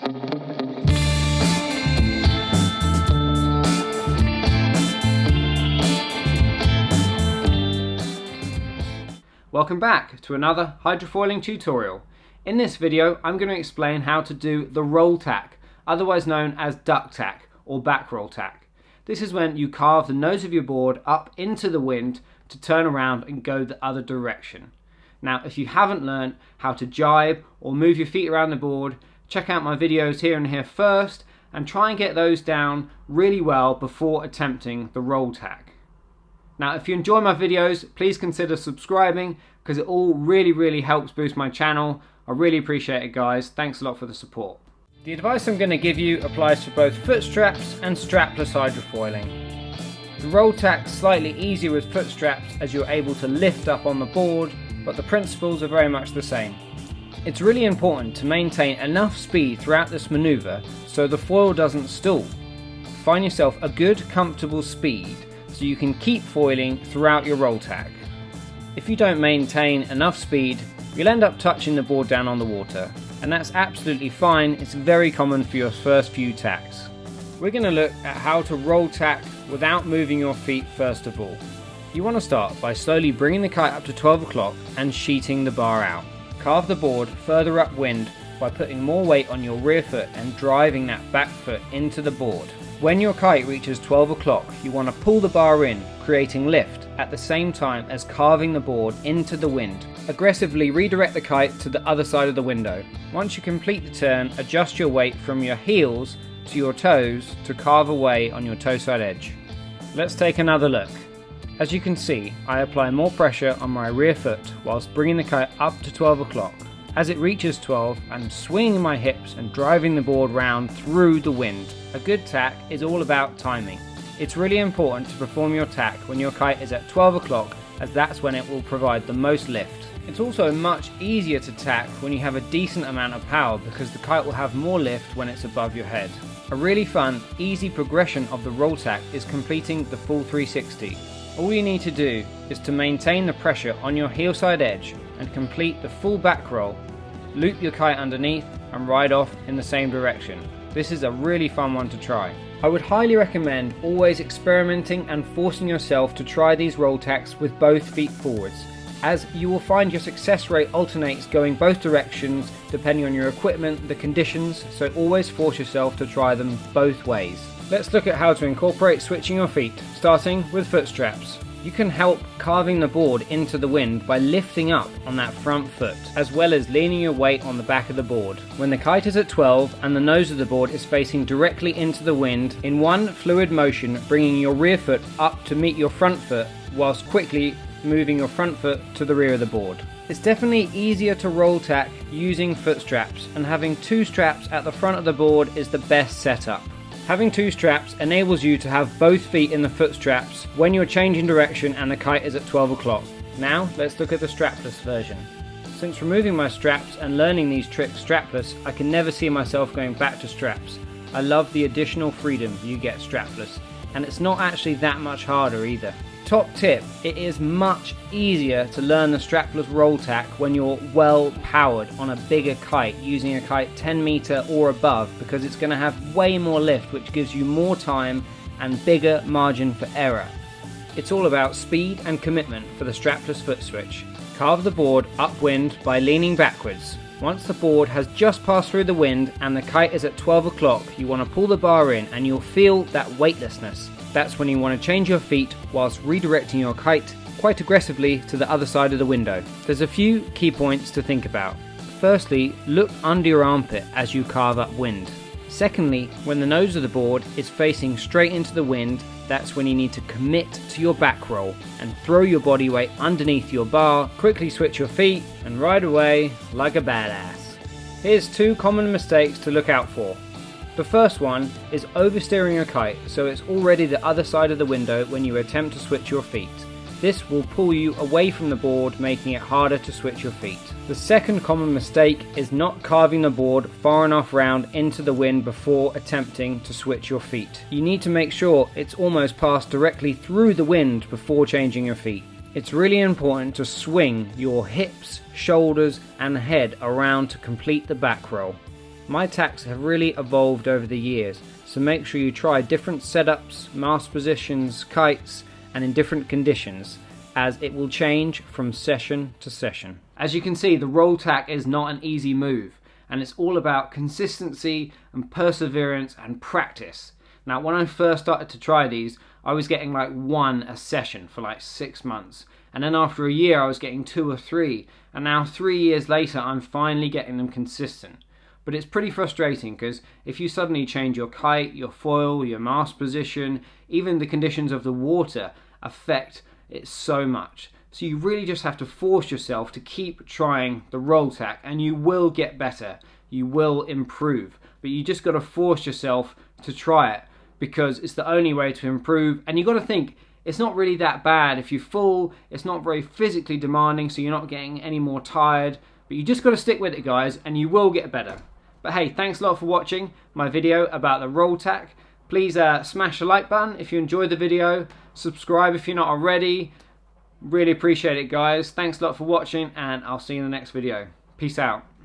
Welcome back to another hydrofoiling tutorial. In this video I'm going to explain how to do the roll tack, otherwise known as duck tack or backroll tack. This is when you carve the nose of your board up into the wind to turn around and go the other direction. Now if you haven't learned how to gybe or move your feet around the board, check out my videos here and here first and try and get those down really well before attempting the roll tack. Now if you enjoy my videos, please consider subscribing because it all really helps boost my channel. I really appreciate it, guys. Thanks a lot for the support. The advice I'm going to give you applies to both foot straps and strapless hydrofoiling. The roll tack's slightly easier with foot straps as you're able to lift up on the board, but the principles are very much the same. It's really important to maintain enough speed throughout this maneuver so the foil doesn't stall. Find yourself a good, comfortable speed so you can keep foiling throughout your roll tack. If you don't maintain enough speed, you'll end up touching the board down on the water, and that's absolutely fine. It's very common for your first few tacks. We're going to look at how to roll tack without moving your feet first of all. You want to start by slowly bringing the kite up to 12 o'clock and sheeting the bar out. Carve the board further upwind by putting more weight on your rear foot and driving that back foot into the board. When your kite reaches 12 o'clock, you want to pull the bar in, creating lift, at the same time as carving the board into the wind. Aggressively redirect the kite to the other side of the window. Once you complete the turn, adjust your weight from your heels to your toes to carve away on your toe side edge. Let's take another look. As you can see, I apply more pressure on my rear foot whilst bringing the kite up to 12 o'clock. As it reaches 12, I'm swinging my hips and driving the board round through the wind. A good tack is all about timing. It's really important to perform your tack when your kite is at 12 o'clock, as that's when it will provide the most lift. It's also much easier to tack when you have a decent amount of power because the kite will have more lift when it's above your head. A really fun, easy progression of the roll tack is completing the full 360. All you need to do is to maintain the pressure on your heel side edge and complete the full back roll. Loop your kite underneath and ride off in the same direction. This is a really fun one to try. I would highly recommend always experimenting and forcing yourself to try these roll tacks with both feet forwards, as you will find your success rate alternates going both directions depending on your equipment, the conditions, so always force yourself to try them both ways. Let's look at how to incorporate switching your feet, starting with foot straps. You can help carving the board into the wind by lifting up on that front foot, as well as leaning your weight on the back of the board. When the kite is at 12 and the nose of the board is facing directly into the wind, in one fluid motion bringing your rear foot up to meet your front foot whilst quickly moving your front foot to the rear of the board. It's definitely easier to roll tack using foot straps, and having two straps at the front of the board is the best setup. Having two straps enables you to have both feet in the foot straps when you're changing direction and the kite is at 12 o'clock. Now let's look at the strapless version. Since removing my straps and learning these tricks strapless, I can never see myself going back to straps. I love the additional freedom you get strapless, and it's not actually that much harder either. Top tip, it is much easier to learn the strapless roll tack when you're well powered on a bigger kite, using a kite 10 meter or above, because it's going to have way more lift, which gives you more time and bigger margin for error. It's all about speed and commitment for the strapless foot switch. Carve the board upwind by leaning backwards. Once the board has just passed through the wind and the kite is at 12 o'clock, you want to pull the bar in and you'll feel that weightlessness. That's when you want to change your feet whilst redirecting your kite quite aggressively to the other side of the window. There's a few key points to think about. Firstly, look under your armpit as you carve upwind. Secondly, when the nose of the board is facing straight into the wind, that's when you need to commit to your back roll and throw your body weight underneath your bar, quickly switch your feet and ride away like a badass. Here's two common mistakes to look out for. The first one is oversteering your kite so it's already the other side of the window when you attempt to switch your feet. This will pull you away from the board, making it harder to switch your feet. The second common mistake is not carving the board far enough round into the wind before attempting to switch your feet. You need to make sure it's almost passed directly through the wind before changing your feet. It's really important to swing your hips, shoulders and head around to complete the back roll. My tacks have really evolved over the years, so make sure you try different setups, mast positions, kites, and in different conditions, as it will change from session to session. As you can see, the roll tack is not an easy move, and it's all about consistency and perseverance and practice. Now, when I first started to try these, I was getting like 1 a session for like 6 months, and then after a year I was getting 2 or 3, and now 3 years later I'm finally getting them consistent. But it's pretty frustrating because if you suddenly change your kite, your foil, your mast position, even the conditions of the water affect it so much. So you really just have to force yourself to keep trying the roll tack, and you will get better, you will improve, but you just got to force yourself to try it, because it's the only way to improve. And you got to think, it's not really that bad if you fall, it's not very physically demanding, so you're not getting any more tired, but you just got to stick with it, guys, and you will get better. But hey, thanks a lot for watching my video about the roll tack. Please smash the like button if you enjoyed the video, subscribe if you're not already. Really appreciate it, guys. Thanks a lot for watching, and I'll see you in the next video. Peace out.